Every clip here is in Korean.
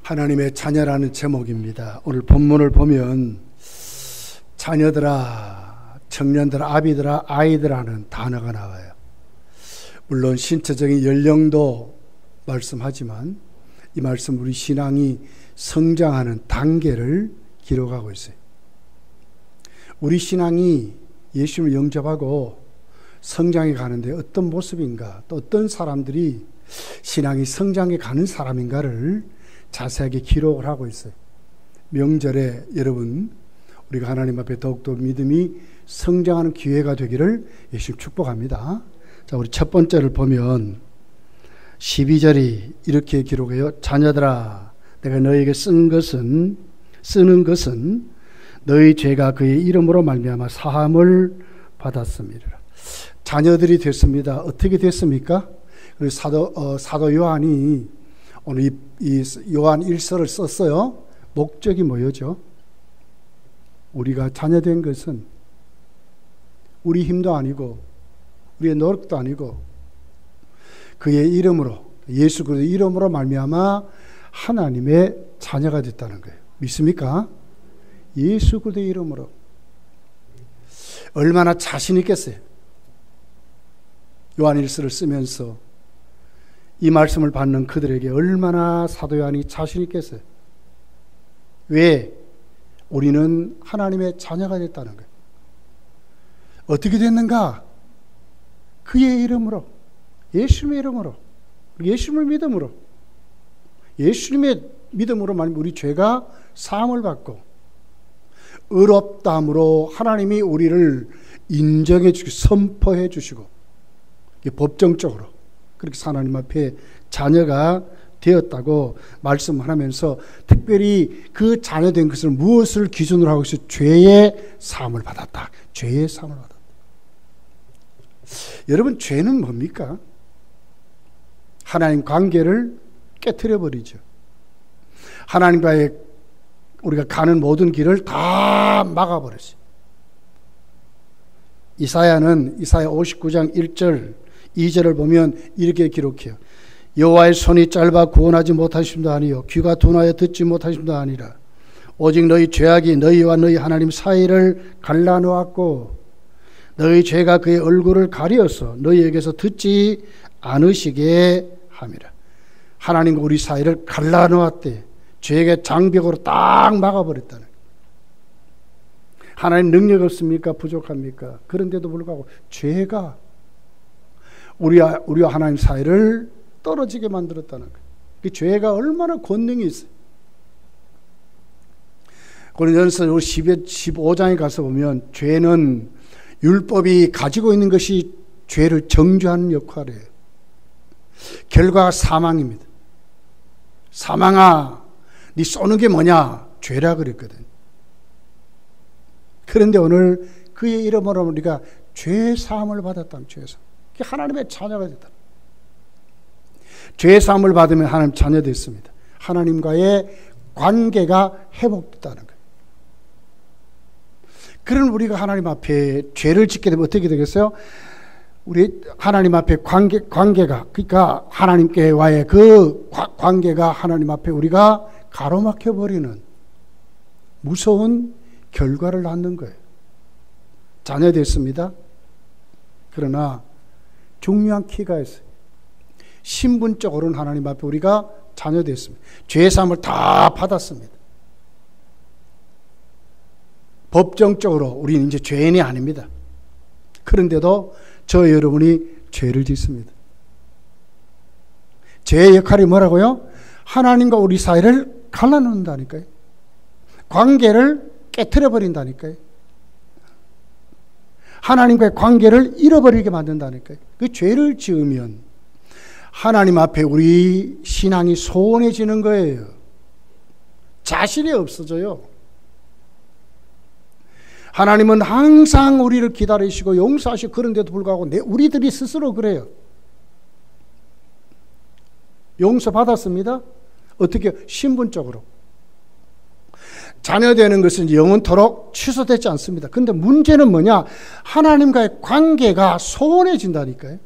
하나님의 자녀라는 제목입니다. 오늘 본문을 보면 자녀들아, 청년들아, 아비들아, 아이들아는 단어가 나와요. 물론 신체적인 연령도 말씀하지만 이 말씀 우리 신앙이 성장하는 단계를 기록하고 있어요. 우리 신앙이 예수님을 영접하고 성장해 가는데 어떤 모습인가, 또 어떤 사람들이 신앙이 성장해 가는 사람인가를 자세하게 기록을 하고 있어요. 명절에 여러분, 우리가 하나님 앞에 더욱더 믿음이 성장하는 기회가 되기를 예수님 축복합니다. 자, 우리 첫 번째를 보면 12절이 이렇게 기록해요. 자녀들아, 내가 너에게 쓰는 것은 너희 죄가 그의 이름으로 말미암아 사함을 받았음이라. 자녀들이 됐습니다. 어떻게 됐습니까? 그리고 사도 요한이 오늘 이 요한 1서를 썼어요. 목적이 뭐였죠? 우리가 자녀된 것은 우리 힘도 아니고 우리의 노력도 아니고 그의 이름으로, 예수 그리스도의 이름으로 말미암아 하나님의 자녀가 됐다는 거예요. 믿습니까? 예수 그리스도의 이름으로. 얼마나 자신 있겠어요? 요한 1서를 쓰면서 이 말씀을 받는 그들에게 얼마나 사도 요한이 자신 있겠어요? 왜? 우리는 하나님의 자녀가 됐다는 거예요. 어떻게 됐는가? 그의 이름으로, 예수님의 이름으로, 예수님을 믿음으로, 예수님의 믿음으로 말하면 우리 죄가 사함을 받고 의롭다함으로 하나님이 우리를 인정해 주시고 선포해 주시고 법정적으로 그렇게 하나님 앞에 자녀가 되었다고 말씀하면서 특별히 그 자녀된 것을 무엇을 기준으로 하고 있어요? 죄의 사함을 받았다. 죄의 사함을 받았다. 여러분, 죄는 뭡니까? 하나님 관계를 깨트려 버리죠. 하나님과의 우리가 가는 모든 길을 다 막아버렸어요. 이사야 59장 1절 2절을 보면 이렇게 기록해요. 여호와의 손이 짧아 구원하지 못하심도 아니요 귀가 둔하여 듣지 못하심도 아니라 오직 너희 죄악이 너희와 너희 하나님 사이를 갈라놓았고 너희 죄가 그의 얼굴을 가리어서 너희에게서 듣지 않으시게 함이라. 하나님과 우리 사이를 갈라놓았대. 죄의 장벽으로 딱 막아버렸다는 거예요. 하나님 능력 없습니까? 부족합니까? 그런데도 불구하고 죄가 우리와 하나님 사이를 떨어지게 만들었다는 거예요. 그 죄가 얼마나 권능이 있어요. 고린도전서 15장에 가서 보면 죄는 율법이 가지고 있는 것이 죄를 정죄하는 역할을 해요. 결과가 사망입니다. 사망아, 네 쏘는 게 뭐냐? 죄라 그랬거든. 그런데 오늘 그의 이름으로 우리가 죄 사함을 받았다는 죄사. 하나님의 자녀가 됐다. 죄 사함을 받으면 하나님 자녀 됐습니다. 하나님과의 관계가 회복됐다는 거예요. 그런 우리가 하나님 앞에 죄를 짓게 되면 어떻게 되겠어요? 우리 하나님 앞에 관계가, 그러니까 하나님께와의 그 관계가 하나님 앞에 우리가 가로막혀 버리는 무서운 결과를 낳는 거예요. 자녀 됐습니다. 그러나 중요한 키가 있어요. 신분적으로는 하나님 앞에 우리가 자녀 됐습니다. 죄 사함을 다 받았습니다. 법정적으로 우리는 이제 죄인이 아닙니다. 그런데도 저 여러분이 죄를 짓습니다. 죄의 역할이 뭐라고요? 하나님과 우리 사이를 갈라놓는다니까요. 관계를 깨트려 버린다니까요. 하나님과의 관계를 잃어버리게 만든다니까요. 그 죄를 지으면 하나님 앞에 우리 신앙이 소원해지는 거예요. 자신이 없어져요. 하나님은 항상 우리를 기다리시고 용서하시고 그런데도 불구하고 우리들이 스스로 그래요. 용서받았습니다. 어떻게? 신분적으로. 자녀되는 것은 영원토록 취소되지 않습니다. 그런데 문제는 뭐냐? 하나님과의 관계가 소원해진다니까요.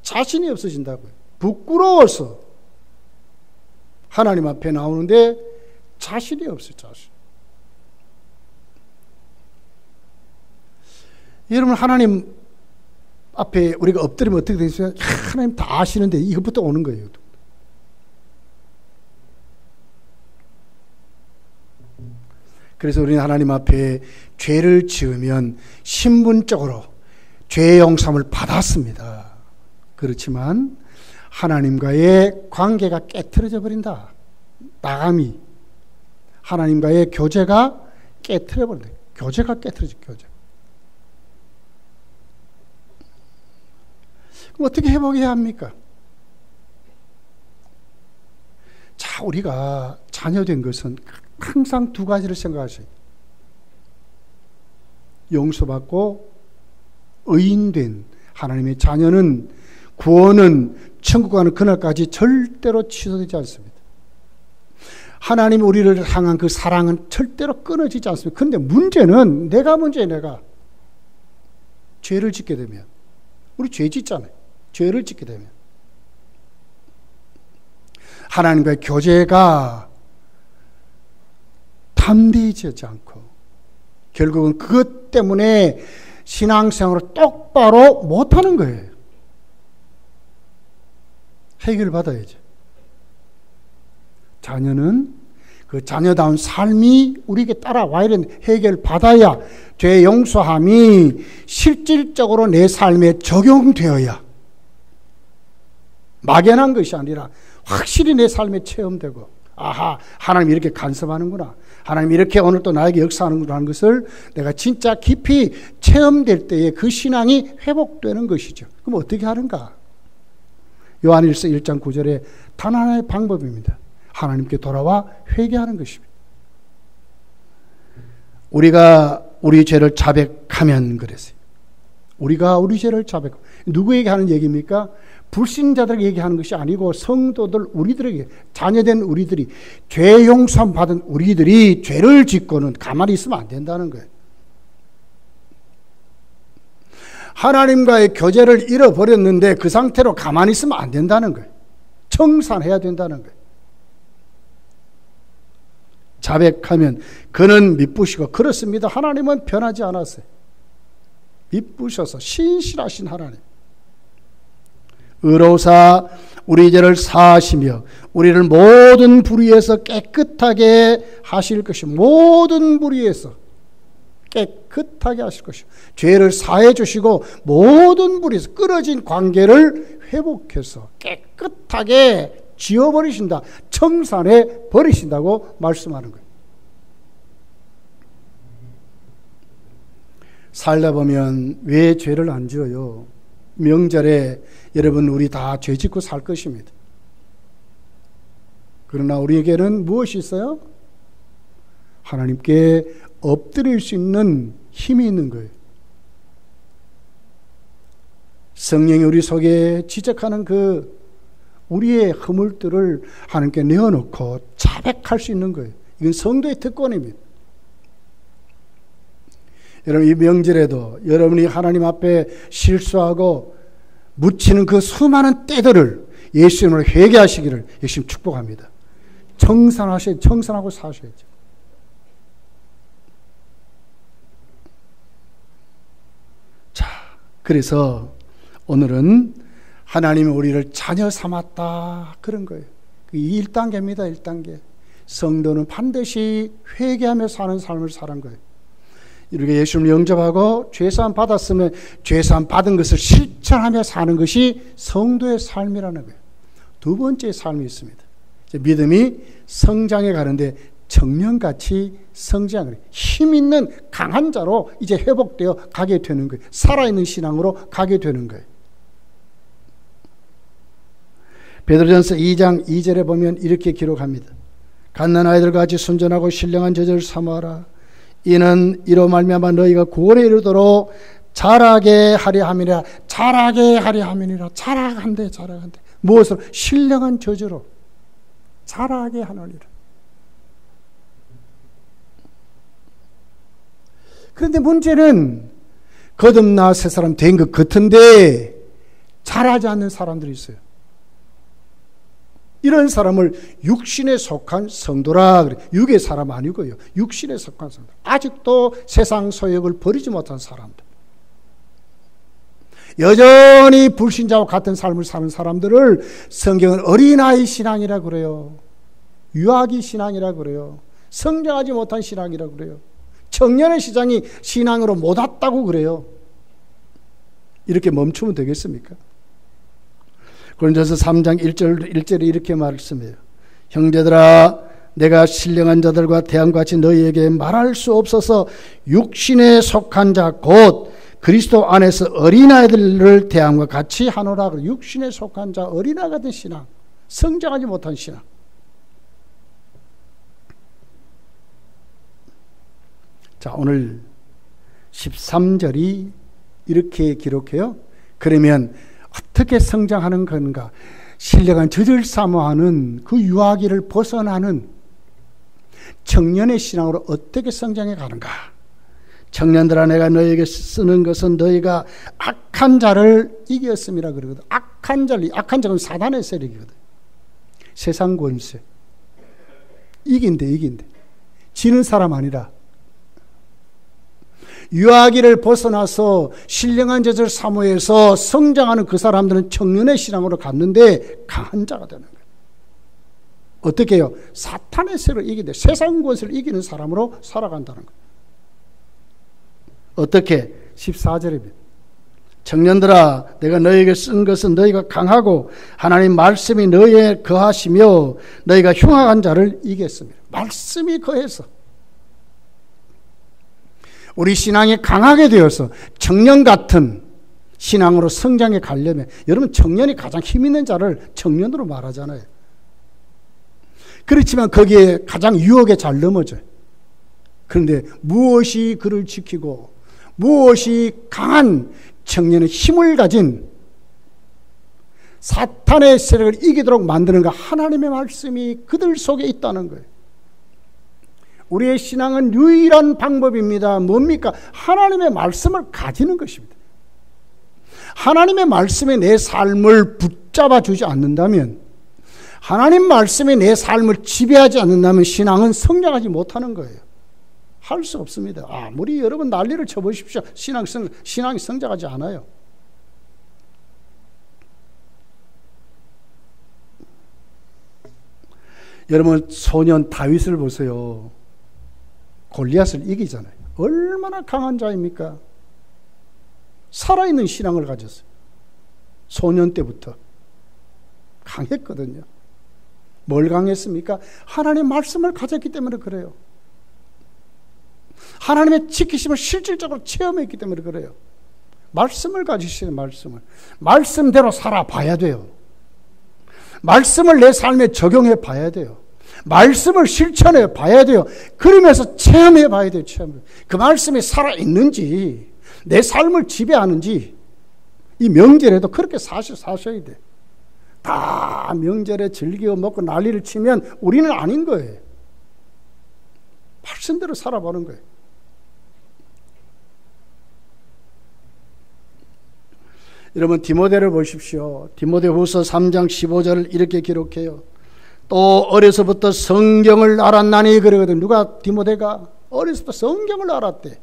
자신이 없어진다고요. 부끄러워서 하나님 앞에 나오는데 자신이 없어요. 자신. 여러분, 하나님 앞에 우리가 엎드리면 어떻게 되겠어요? 하나님 다 아시는데 이것부터 오는 거예요. 그래서 우리는 하나님 앞에 죄를 지으면 신분적으로 죄의 용서함을 받았습니다. 그렇지만 하나님과의 관계가 깨트려져 버린다. 나감이 하나님과의 교제가 깨트려 버린다. 교제가 깨트려져. 교제. 그럼 어떻게 회복해야 합니까? 자, 우리가 자녀된 것은 항상 두 가지를 생각하셔야 돼요. 용서받고 의인된 하나님의 자녀는 구원은 천국 가는 그날까지 절대로 취소되지 않습니다. 하나님이 우리를 향한 그 사랑은 절대로 끊어지지 않습니다. 그런데 문제는 내가 죄를 짓게 되면, 우리 죄 짓잖아요. 죄를 짓게 되면 하나님과의 교제가 담대해지지 않고 결국은 그것 때문에 신앙생활을 똑바로 못하는 거예요. 해결받아야죠. 자녀는 그 자녀다운 삶이 우리에게 따라와야 되는데 해결받아야 죄 용서함이 실질적으로 내 삶에 적용되어야, 막연한 것이 아니라 확실히 내 삶에 체험되고, 아하, 하나님 이렇게 간섭하는구나, 하나님 이렇게 오늘 또 나에게 역사하는구나 하는 것을 내가 진짜 깊이 체험될 때에 그 신앙이 회복되는 것이죠. 그럼 어떻게 하는가? 요한일서 1장 9절에 단 하나의 방법입니다. 하나님께 돌아와 회개하는 것입니다. 우리가 우리 죄를 자백하면 그랬어요. 우리가 우리 죄를 자백. 누구에게 하는 얘기입니까? 불신자들에게 얘기하는 것이 아니고 성도들, 우리들에게, 자녀된 우리들이, 죄 용서함 받은 우리들이 죄를 짓고는 가만히 있으면 안 된다는 거예요. 하나님과의 교제를 잃어버렸는데 그 상태로 가만히 있으면 안 된다는 거예요. 청산해야 된다는 거예요. 자백하면 그는 미쁘시고, 그렇습니다. 하나님은 변하지 않았어요. 미쁘셔서 신실하신 하나님. 의로우사 우리 죄를 사하시며 우리를 모든 불의에서 깨끗하게 하실 것이, 모든 불의에서 깨끗하게 하실 것이요, 죄를 사해 주시고 모든 불의에서 끊어진 관계를 회복해서 깨끗하게 지워버리신다, 청산해 버리신다고 말씀하는 거예요. 살다 보면 왜 죄를 안 지어요? 명절에 여러분 우리 다 죄 짓고 살 것입니다. 그러나 우리에게는 무엇이 있어요? 하나님께 엎드릴 수 있는 힘이 있는 거예요. 성령이 우리 속에 지적하는 그 우리의 허물들을 하나님께 내어놓고 자백할 수 있는 거예요. 이건 성도의 특권입니다. 여러분, 이 명절에도 여러분이 하나님 앞에 실수하고 묻히는 그 수많은 때들을 예수님으로 회개하시기를 예수님 축복합니다. 청산하고 사셔야죠. 자, 그래서 오늘은 하나님이 우리를 자녀 삼았다, 그런 거예요. 1단계입니다. 1단계. 성도는 반드시 회개하며 사는 삶을 사는 거예요. 이렇게 예수님을 영접하고 죄사함 받았으면 죄사함 받은 것을 실천하며 사는 것이 성도의 삶이라는 거예요. 두 번째 삶이 있습니다. 믿음이 성장해 가는데 청년같이 성장을, 힘 있는 강한 자로 이제 회복되어 가게 되는 거예요. 살아있는 신앙으로 가게 되는 거예요. 베드로전서 2장 2절에 보면 이렇게 기록합니다. 갓난아이들과 같이 순전하고 신령한 저절을 사모하라. 이는 이로 말미암아 너희가 구원에 이르도록 자라게 하려 함이라. 자라게 하려 함이니라. 자라간대. 무엇으로? 신령한 저주로 자라게 하느니라. 그런데 문제는 거듭나 새 사람 된 것 같은데 자라지 않는 사람들이 있어요. 이런 사람을 육신에 속한 성도라 그래. 육의 사람 아니고요. 육신에 속한 성도. 아직도 세상 소욕을 버리지 못한 사람들. 여전히 불신자와 같은 삶을 사는 사람들을 성경은 어린아이 신앙이라 그래요. 유아기 신앙이라 그래요. 성장하지 못한 신앙이라 그래요. 청년의 시장이 신앙으로 못 왔다고 그래요. 이렇게 멈추면 되겠습니까? 고린도서 3장 1절에 이렇게 말씀해요. 형제들아, 내가 신령한 자들과 대함같이 너희에게 말할 수 없어서 육신에 속한 자 곧 그리스도 안에서 어린아이들을 대함과 같이 하노라. 육신에 속한 자, 어린아이 같은 신앙, 성장하지 못한 신앙. 자, 오늘 13절이 이렇게 기록해요. 그러면 어떻게 성장하는 건가? 신령한 젖을 사모하는 그 유아기를 벗어나는 청년의 신앙으로 어떻게 성장해 가는가? 청년들아, 내가 너희에게 쓰는 것은 너희가 악한 자를 이겼음이라 그러거든. 악한 자는 사단의 세력이거든. 세상 권세. 이긴대. 지는 사람 아니라. 유아기를 벗어나서 신령한 젖을 사모해서 성장하는 그 사람들은 청년의 신앙으로 갔는데 강한 자가 되는 거예요. 어떻게 해요? 사탄의 세력을 이기는데 세상 권세를 이기는 사람으로 살아간다는 거예요. 어떻게? 14절입니다. 청년들아, 내가 너희에게 쓴 것은 너희가 강하고 하나님 말씀이 너희에 거하시며 너희가 흉악한 자를 이겼습니다. 말씀이 거해서 우리 신앙이 강하게 되어서 청년 같은 신앙으로 성장해 가려면, 여러분 청년이 가장 힘 있는 자를 청년으로 말하잖아요. 그렇지만 거기에 가장 유혹에 잘 넘어져요. 그런데 무엇이 그를 지키고 무엇이 강한 청년의 힘을 가진 사탄의 세력을 이기도록 만드는가? 하나님의 말씀이 그들 속에 있다는 거예요. 우리의 신앙은 유일한 방법입니다. 뭡니까? 하나님의 말씀을 가지는 것입니다. 하나님의 말씀이 내 삶을 붙잡아 주지 않는다면, 하나님 말씀이 내 삶을 지배하지 않는다면 신앙은 성장하지 못하는 거예요. 할 수 없습니다. 아무리 여러분 난리를 쳐보십시오. 신앙이 성장하지 않아요. 여러분 소년 다윗을 보세요. 골리앗을 이기잖아요. 얼마나 강한 자입니까? 살아있는 신앙을 가졌어요. 소년 때부터 강했거든요. 뭘 강했습니까? 하나님의 말씀을 가졌기 때문에 그래요. 하나님의 지키심을 실질적으로 체험했기 때문에 그래요. 말씀을 가지시는 말씀을. 말씀대로 살아봐야 돼요. 말씀을 내 삶에 적용해 봐야 돼요. 말씀을 실천해 봐야 돼요. 그러면서 체험해 봐야 돼요. 그 말씀이 살아있는지, 내 삶을 지배하는지. 이 명절에도 그렇게 사셔야 돼. 다 명절에 즐기고 먹고 난리를 치면 우리는 아닌 거예요. 말씀대로 살아보는 거예요. 여러분 디모데를 보십시오. 디모데후서 3장 15절을 이렇게 기록해요. 또 어려서부터 성경을 알았나니 그러거든. 누가? 디모데가 어려서부터 성경을 알았대.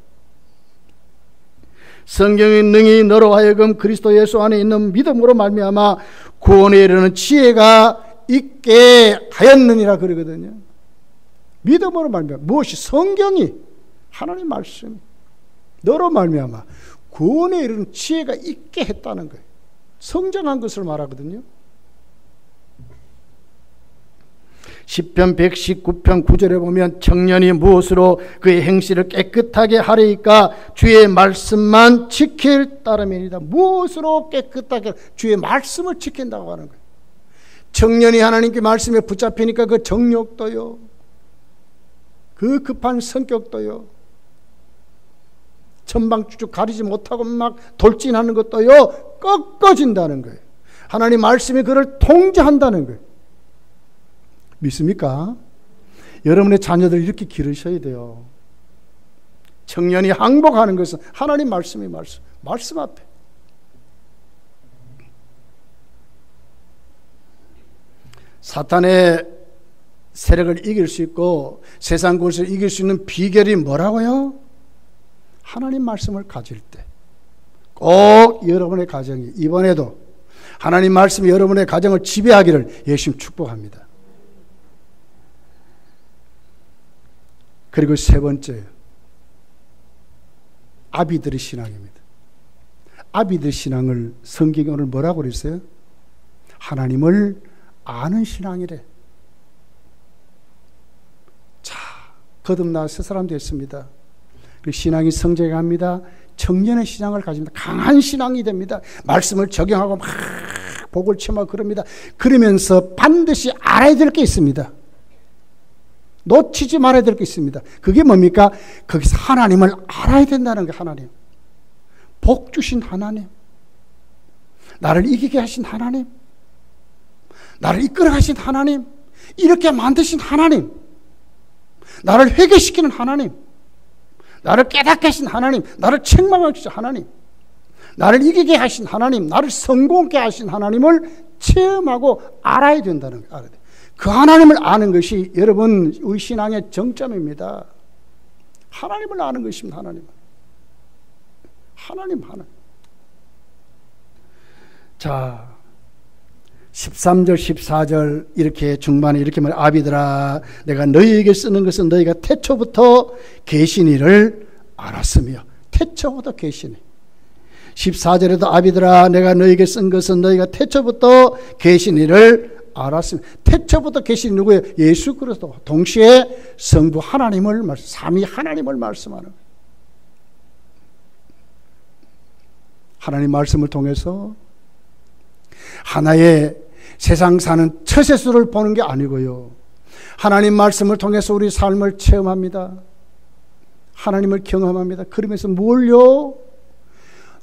성경의 능히 너로 하여금 그리스도 예수 안에 있는 믿음으로 말미암아 구원에 이르는 지혜가 있게 하였느니라 그러거든요. 믿음으로 말미암아. 무엇이? 성경이, 하나님 말씀 너로 말미암아 구원에 이르는 지혜가 있게 했다는 거예요. 성장한 것을 말하거든요. 시편 119편 9절에 보면 청년이 무엇으로 그의 행실을 깨끗하게 하리이까? 주의 말씀만 지킬 따름이니이다. 무엇으로 깨끗하게? 주의 말씀을 지킨다고 하는 거예요. 청년이 하나님께 말씀에 붙잡히니까 그 정욕도요, 그 급한 성격도요, 천방추축 가리지 못하고 막 돌진하는 것도요 꺾어진다는 거예요. 하나님 말씀이 그를 통제한다는 거예요. 믿습니까? 여러분의 자녀들 이렇게 기르셔야 돼요. 청년이 항복하는 것은 하나님 말씀이 말씀 앞에. 사탄의 세력을 이길 수 있고 세상 것을 이길 수 있는 비결이 뭐라고요? 하나님 말씀을 가질 때 꼭 여러분의 가정이 이번에도 하나님 말씀이 여러분의 가정을 지배하기를 예수님 축복합니다. 그리고 세 번째, 아비들의 신앙입니다. 아비들의 신앙을 성경이 오늘 뭐라고 그랬어요? 하나님을 아는 신앙이래. 자, 거듭나 새 사람 됐습니다. 그 신앙이 성장합니다. 청년의 신앙을 가집니다. 강한 신앙이 됩니다. 말씀을 적용하고 막 복을 체험하고 그럽니다. 그러면서 반드시 알아야 될 게 있습니다. 놓치지 말아야 될 게 있습니다. 그게 뭡니까? 거기서 하나님을 알아야 된다는 게 하나님. 복 주신 하나님. 나를 이기게 하신 하나님. 나를 이끌어 가신 하나님. 이렇게 만드신 하나님. 나를 회개시키는 하나님. 나를 깨닫게 하신 하나님. 나를 책망하신 하나님. 나를 이기게 하신 하나님. 나를 성공케 하신 하나님을 체험하고 알아야 된다는 거 알아야 돼. 그 하나님을 아는 것이 여러분 우리 신앙의 정점입니다. 하나님을 아는 것입니다. 하나님. 자, 13절 14절 이렇게 중반에 이렇게 말해. 아비들아 내가 너희에게 쓰는 것은 너희가 태초부터 계시니를 알았으며. 태초부터 계시니. 14절에도 아비들아 내가 너희에게 쓴 것은 너희가 태초부터 계시니를 알았으며. 태초부터 계신 누구예요? 예수 그리스도. 동시에 성부 하나님을 삼위 하나님을 말씀하는. 하나님 말씀을 통해서 하나의 세상 사는 처세수를 보는 게 아니고요. 하나님 말씀을 통해서 우리 삶을 체험합니다. 하나님을 경험합니다. 그러면서 뭘요?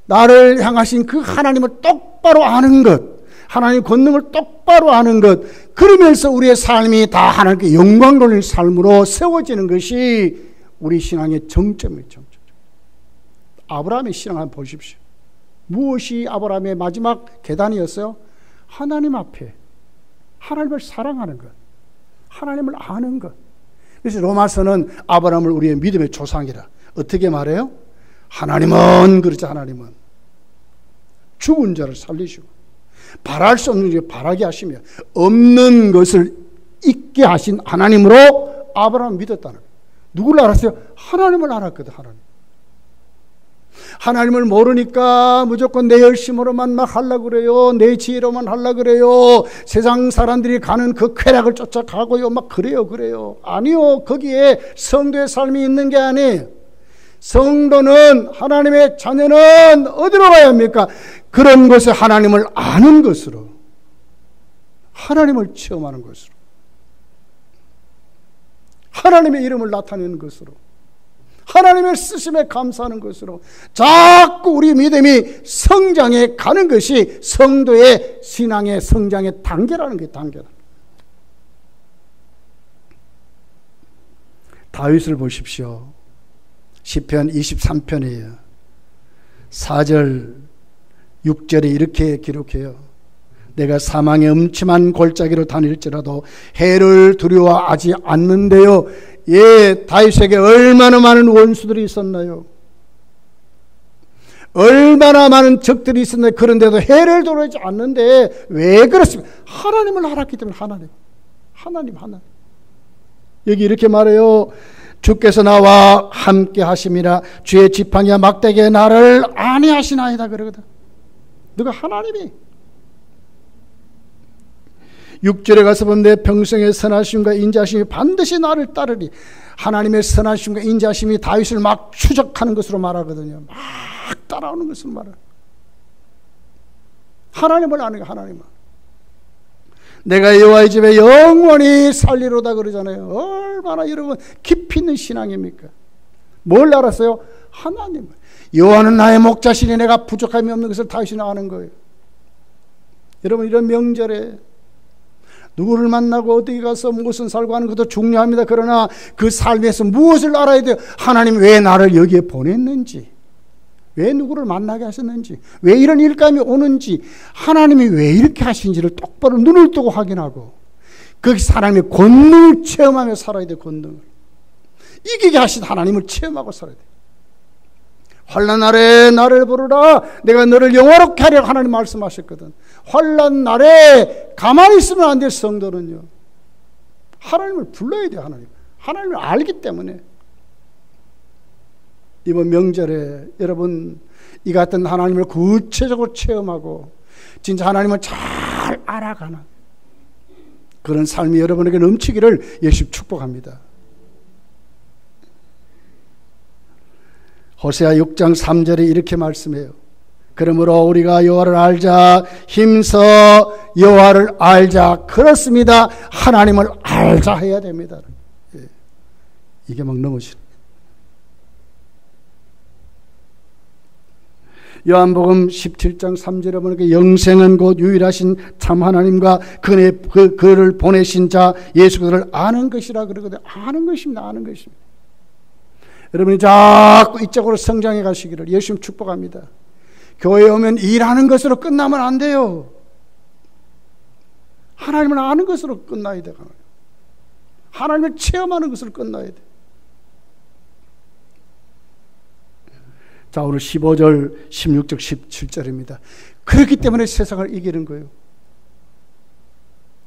나를 향하신 그 하나님을 똑바로 아는 것, 하나님의 권능을 똑바로 아는 것, 그러면서 우리의 삶이 다 하나님께 영광 돌리는 삶으로 세워지는 것이 우리 신앙의 정점이죠. 아브라함의 신앙 한번 보십시오. 무엇이 아브라함의 마지막 계단이었어요? 하나님 앞에 하나님을 사랑하는 것, 하나님을 아는 것. 그래서 로마서는 아브라함을 우리의 믿음의 조상이라 어떻게 말해요? 하나님은 그렇죠. 하나님은 죽은 자를 살리시고 바랄 수 없는 것을 바라게 하시며 없는 것을 있게 하신 하나님으로 아브라함을 믿었다는 거예요. 누구를 알았어요? 하나님을 알았거든. 하나님을 모르니까 무조건 내 열심으로만 막 하려고 그래요. 내 지혜로만 하려고 그래요. 세상 사람들이 가는 그 쾌락을 쫓아가고요. 막 그래요. 아니요. 거기에 성도의 삶이 있는 게 아니에요. 성도는, 하나님의 자녀는 어디로 가야 합니까? 그런 것에 하나님을 아는 것으로, 하나님을 체험하는 것으로, 하나님의 이름을 나타내는 것으로, 하나님의 쓰심에 감사하는 것으로 자꾸 우리 믿음이 성장해 가는 것이 성도의 신앙의 성장의 단계라는 게 단계다. 다윗을 보십시오. 시편 23편이에요. 4절 6절에 이렇게 기록해요. 내가 사망의 음침한 골짜기로 다닐지라도 해를 두려워하지 않는데요. 예, 다윗에게 얼마나 많은 원수들이 있었나요? 얼마나 많은 적들이 있었나요? 그런데도 해를 두려워하지 않는데 왜 그렇습니까? 하나님을 알았기 때문에. 하나님. 여기 이렇게 말해요. 주께서 나와 함께 하심이라 주의 지팡이와 막대기에 나를 안위하시나이다 그러거든. 누가? 하나님이. 6절에 가서 보면 내 평생의 선하심과 인자하심이 반드시 나를 따르리. 하나님의 선하심과 인자하심이 다윗을 막 추적하는 것으로 말하거든요. 막 따라오는 것으로 말해요. 하나님을 아는 거. 하나님을. 내가 여호와의 집에 영원히 살리로다 그러잖아요. 얼마나 여러분 깊이 있는 신앙입니까? 뭘 알았어요? 하나님을. 여호와는 나의 목자시니 내가 부족함이 없는 것을 다윗이 아는 거예요. 여러분 이런 명절에 누구를 만나고 어디에 가서 무엇을 살고 하는 것도 중요합니다. 그러나 그 삶에서 무엇을 알아야 돼요? 하나님 왜 나를 여기에 보냈는지, 왜 누구를 만나게 하셨는지, 왜 이런 일감이 오는지, 하나님이 왜 이렇게 하신지를 똑바로 눈을 뜨고 확인하고 거기서 하나님의 권능을 체험하며 살아야 돼. 권능을 이기게 하신 하나님을 체험하고 살아야 돼. 환난 날에 나를 부르라 내가 너를 영화롭게 하려 하나님 말씀하셨거든. 환난 날에 가만히 있으면 안 될 성도는요, 하나님을 불러야 돼. 하나님을 알기 때문에. 이번 명절에 여러분 이 같은 하나님을 구체적으로 체험하고 진짜 하나님을 잘 알아가는 그런 삶이 여러분에게 넘치기를 예수 축복합니다. 호세아 6장 3절에 이렇게 말씀해요. 그러므로 우리가 여호와를 알자, 힘써 여호와를 알자. 그렇습니다. 하나님을 알자 해야 됩니다. 이게 막 넘어지는. 요한복음 17장 3절에 보니까 영생은 곧 유일하신 참 하나님과 그를 보내신 자 예수 그를 아는 것이라 그러거든요. 아는 것입니다. 아는 것입니다. 여러분이 자꾸 이쪽으로 성장해 가시기를 예수님 축복합니다. 교회에 오면 일하는 것으로 끝나면 안 돼요. 하나님을 아는 것으로 끝나야 돼. 하나님을 체험하는 것으로 끝나야 돼. 자, 오늘 15절, 16절, 17절입니다. 그렇기 때문에 세상을 이기는 거예요.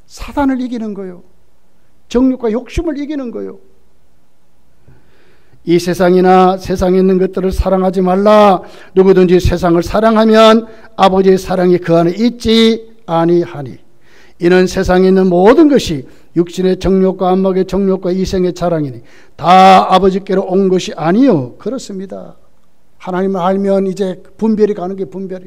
사단을 이기는 거예요. 정욕과 욕심을 이기는 거예요. 이 세상이나 세상에 있는 것들을 사랑하지 말라. 누구든지 세상을 사랑하면 아버지의 사랑이 그 안에 있지 아니하니. 이는 세상에 있는 모든 것이 육신의 정욕과 안목의 정욕과 이생의 자랑이니 다 아버지께로 온 것이 아니요. 그렇습니다. 하나님을 알면 이제 분별이 가는 게 분별이.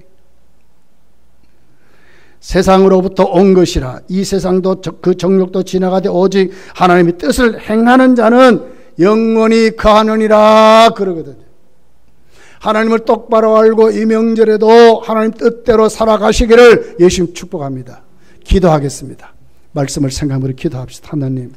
세상으로부터 온 것이라. 이 세상도 그 정욕도 지나가되 오직 하나님의 뜻을 행하는 자는 영원히 거하느니라 그러거든요. 하나님을 똑바로 알고 이 명절에도 하나님 뜻대로 살아가시기를 예수님 축복합니다. 기도하겠습니다. 말씀을 생각하며 기도합시다. 하나님,